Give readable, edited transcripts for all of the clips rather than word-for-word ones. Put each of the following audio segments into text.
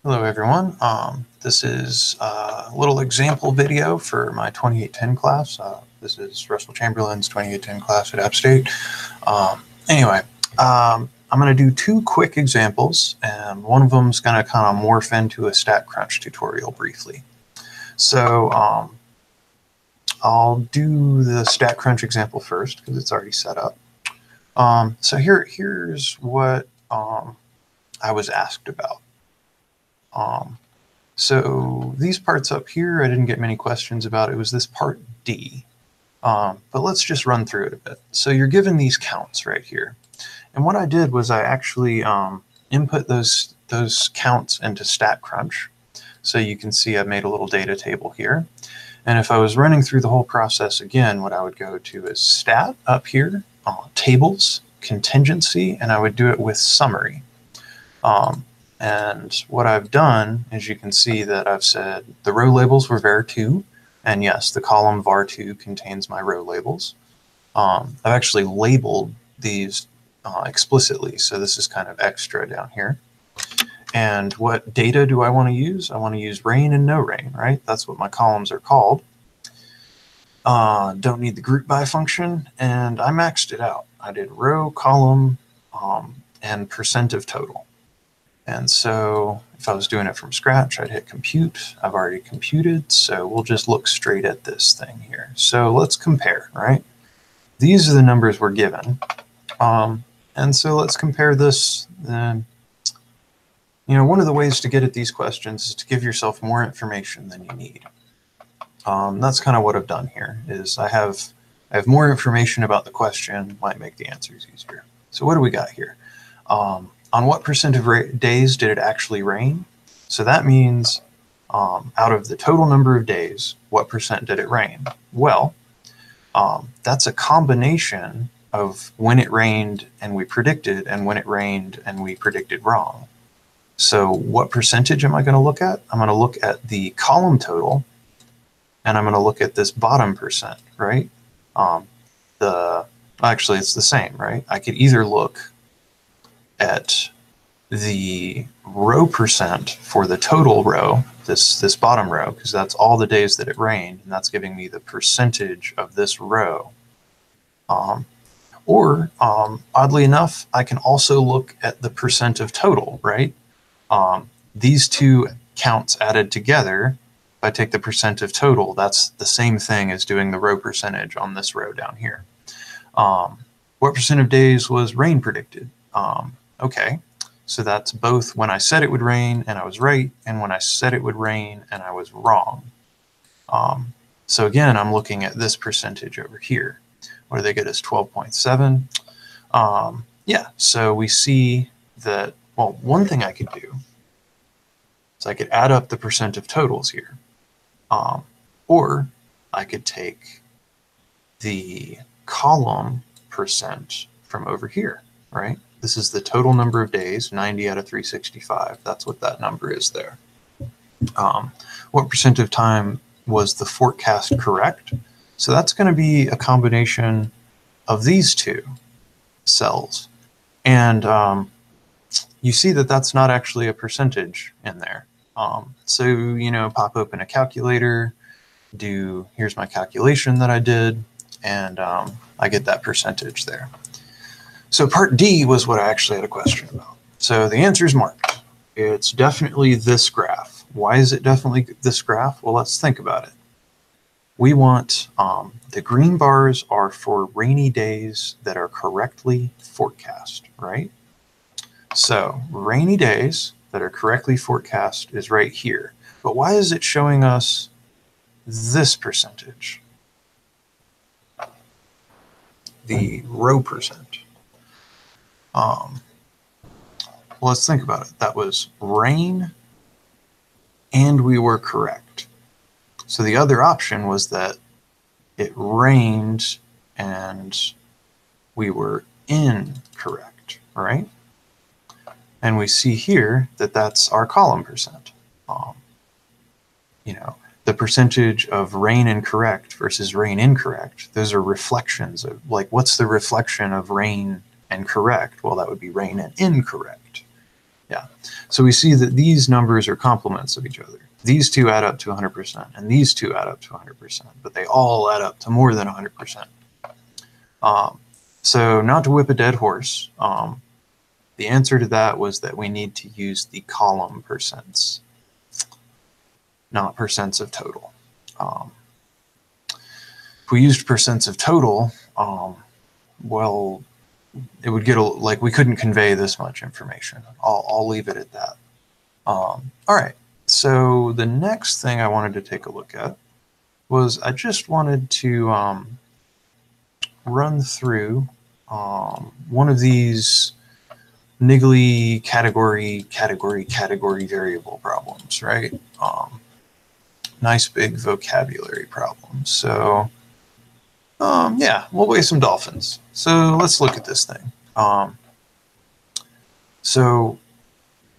Hello everyone. This is a little example video for my 2810 class. This is Russell Chamberlain's 2810 class at App State. I'm going to do two quick examples, and one of them is going to kind of morph into a StatCrunch tutorial briefly. So I'll do the StatCrunch example first because it's already set up. So here's what I was asked about. So these parts up here, I didn't get many questions about. It was this part D. But let's just run through it a bit. So you're given these counts right here. And what I did was I actually input those counts into StatCrunch. So you can see I made a little data table here. And if I was running through the whole process again, what I would go to is Stat up here, Tables, Contingency, and I would do it with Summary. And what I've done is you can see that I've said the row labels were var2, and yes, the column var2 contains my row labels. I've actually labeled these explicitly, so this is kind of extra down here. And what data do I want to use? I want to use rain and no rain, right? That's what my columns are called. Don't need the group by function, and I maxed it out. I did row, column, and percent of total. And so if I was doing it from scratch, I'd hit compute. I've already computed, so we'll just look straight at this thing here. So let's compare, right? These are the numbers we're given. And so let's compare this. One of the ways to get at these questions is to give yourself more information than you need. That's kind of what I've done here, is I have more information about the question, might make the answers easier. So what do we got here? On what percent of days did it actually rain? So that means out of the total number of days, what percent did it rain? Well, that's a combination of when it rained and we predicted, and when it rained and we predicted wrong. So what percentage am I going to look at? I'm going to look at the column total, and I'm going to look at this bottom percent, right? Actually, it's the same, right? I could either look at the row percent for the total row, this bottom row, because that's all the days that it rained, and that's giving me the percentage of this row. Or oddly enough, I can also look at the percent of total, right? These two counts added together, if I take the percent of total, that's the same thing as doing the row percentage on this row down here. What percent of days was rain predicted? Okay, so that's both when I said it would rain and I was right, and when I said it would rain and I was wrong. So again, I'm looking at this percentage over here. What do they get as 12.7? Yeah, so we see that, well, one thing I could do is I could add up the percent of totals here. Or I could take the column percent from over here, right? This is the total number of days, 90 out of 365. That's what that number is there. What percent of time was the forecast correct? So that's going to be a combination of these two cells. And you see that that's not actually a percentage in there. So, pop open a calculator, here's my calculation that I did, and I get that percentage there. So part D was what I actually had a question about. So the answer is marked. It's definitely this graph. Why is it definitely this graph? Well, let's think about it. We want the green bars are for rainy days that are correctly forecast, right? So rainy days that are correctly forecast is right here. But why is it showing us this percentage? The row percent. Well, let's think about it. That was rain, and we were correct. So the other option was that it rained and we were incorrect, right? And we see here that that's our column percent. The percentage of rain and correct versus rain incorrect, those are reflections of, like, what's the reflection of rain and correct? Well, that would be rain and incorrect. Yeah. So we see that these numbers are complements of each other. These two add up to 100%, and these two add up to 100%, but they all add up to more than 100%. So not to whip a dead horse, the answer to that was that we need to use the column percents, not percents of total. If we used percents of total, well, it would get like we couldn't convey this much information. I'll leave it at that. All right. So the next thing I wanted to take a look at was I just wanted to run through one of these niggly category variable problems, right? Nice big vocabulary problems. So yeah, we'll weigh some dolphins. So let's look at this thing. So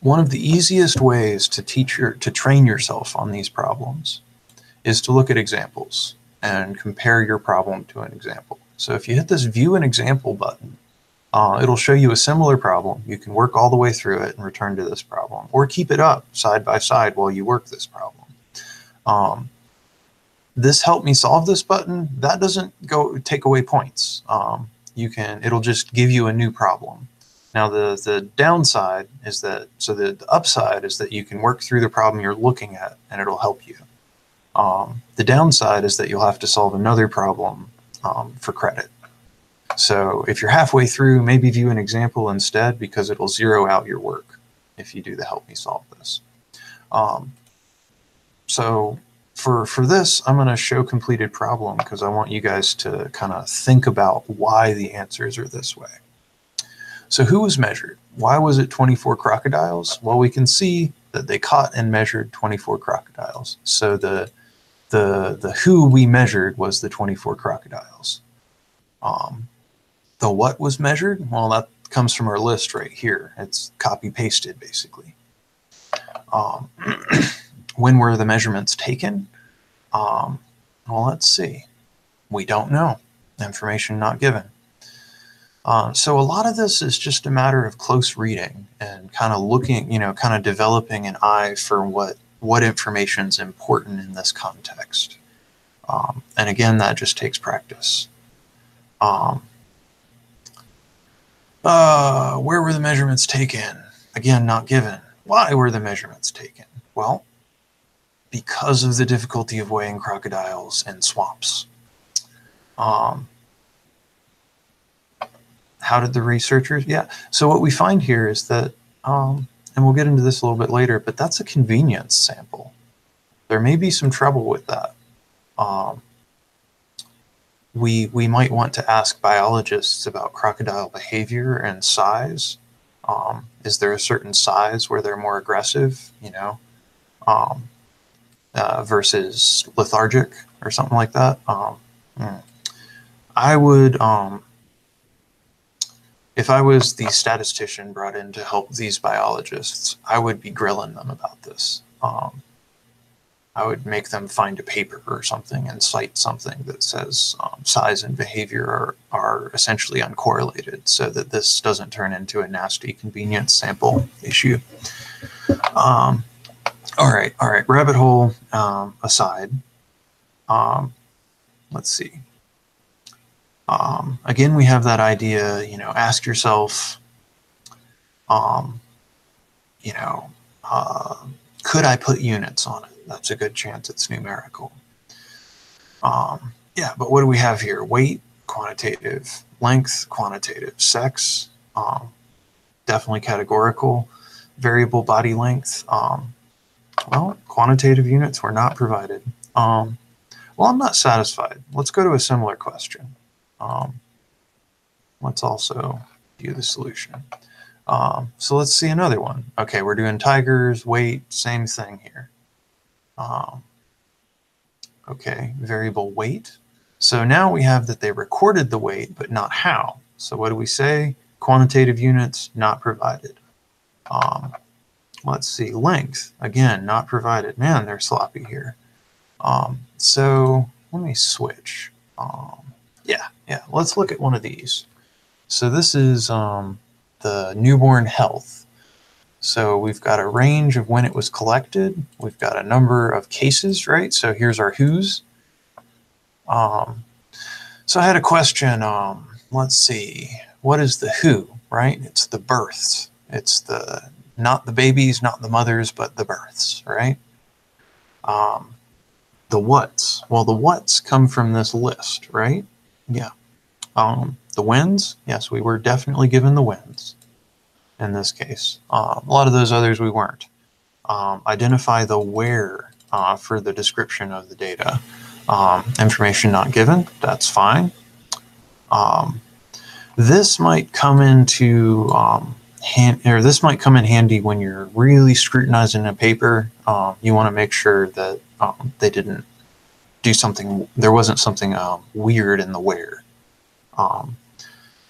one of the easiest ways to train yourself on these problems is to look at examples and compare your problem to an example. So if you hit this view an example button, it'll show you a similar problem. You can work all the way through it and return to this problem, or keep it up side by side while you work this problem. This help me solve this button, that doesn't take away points. It'll just give you a new problem. Now the downside is that, so the upside is that you can work through the problem you're looking at and it'll help you. The downside is that you'll have to solve another problem for credit. So if you're halfway through, maybe view an example instead, because it'll zero out your work if you do the help me solve this. So for this, I'm going to show completed problem because I want you guys to kind of think about why the answers are this way. So who was measured? Why was it 24 crocodiles? Well, we can see that they caught and measured 24 crocodiles. So the who we measured was the 24 crocodiles. The what was measured? Well, that comes from our list right here. It's copy pasted basically. When were the measurements taken? Well, let's see. We don't know. Information not given. So a lot of this is just a matter of close reading and kind of looking, kind of developing an eye for what information is important in this context. And again, that just takes practice. Where were the measurements taken? Again, not given. Why were the measurements taken? Well, because of the difficulty of weighing crocodiles in swamps. How did the researchers? Yeah. So what we find here is that, and we'll get into this a little bit later, but that's a convenience sample. There may be some trouble with that. We might want to ask biologists about crocodile behavior and size. Is there a certain size where they're more aggressive, versus lethargic or something like that? I would, if I was the statistician brought in to help these biologists, I would be grilling them about this. I would make them find a paper or something and cite something that says size and behavior are essentially uncorrelated, so that this doesn't turn into a nasty convenience sample issue. All right, rabbit hole aside. Let's see. Again, we have that idea, ask yourself, could I put units on it? That's a good chance it's numerical. Yeah, but what do we have here? Weight, quantitative. Length, quantitative. Sex, definitely categorical. Variable body length, well, quantitative units were not provided. Well, I'm not satisfied. Let's go to a similar question. Let's also view the solution. So let's see another one. Okay, we're doing tigers, weight, same thing here. Okay, variable weight. So now we have that they recorded the weight, but not how. So what do we say? Quantitative units not provided. Let's see, length, again, not provided. Man, they're sloppy here. So let me switch. Yeah, let's look at one of these. So this is the newborn health. So we've got a range of when it was collected. We've got a number of cases, right? So here's our who's. So I had a question, let's see, what is the who, right? It's the births. It's the, not the babies, not the mothers, but the births, right? The whats, well, the whats come from this list, right? Yeah. The whens, yes, we were definitely given the whens in this case. A lot of those others we weren't. Identify the where for the description of the data. Information not given, that's fine. This might come into this might come in handy when you're really scrutinizing a paper. You want to make sure that they didn't do something, there wasn't something weird in the where.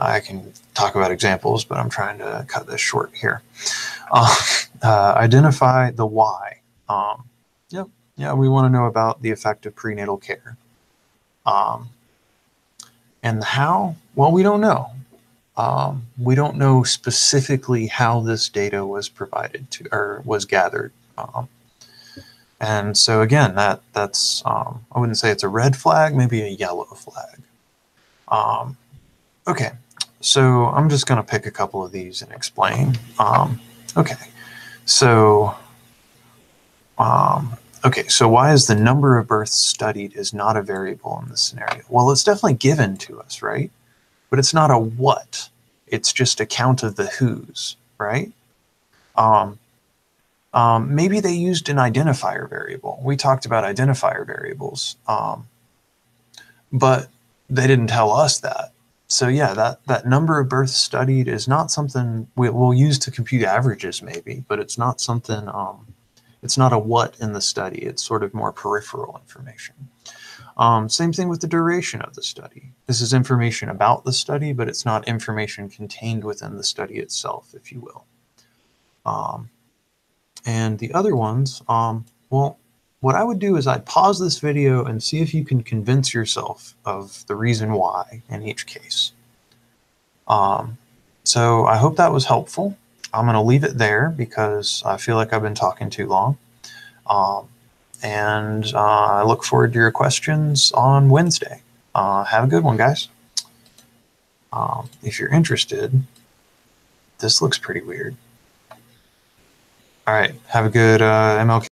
I can talk about examples, but I'm trying to cut this short here. Identify the why. Yeah, we want to know about the effect of prenatal care. And the how, well, we don't know. We don't know specifically how this data was provided to, or was gathered. And so again, that's I wouldn't say it's a red flag, maybe a yellow flag. Okay, so I'm just going to pick a couple of these and explain. Okay, so why is the number of births studied is not a variable in this scenario? Well, it's definitely given to us, right? But it's not a what. It's just a count of the who's, right? Maybe they used an identifier variable. We talked about identifier variables, but they didn't tell us that. So yeah, that number of births studied is not something we'll use to compute averages maybe, but it's not something, it's not a what in the study. It's sort of more peripheral information. Same thing with the duration of the study. This is information about the study, but it's not information contained within the study itself, if you will. And the other ones, well, what I would do is I'd pause this video and see if you can convince yourself of the reason why in each case. So I hope that was helpful. I'm going to leave it there because I feel like I've been talking too long. And I look forward to your questions on Wednesday. Have a good one, guys. If you're interested, this looks pretty weird. All right, have a good MLK.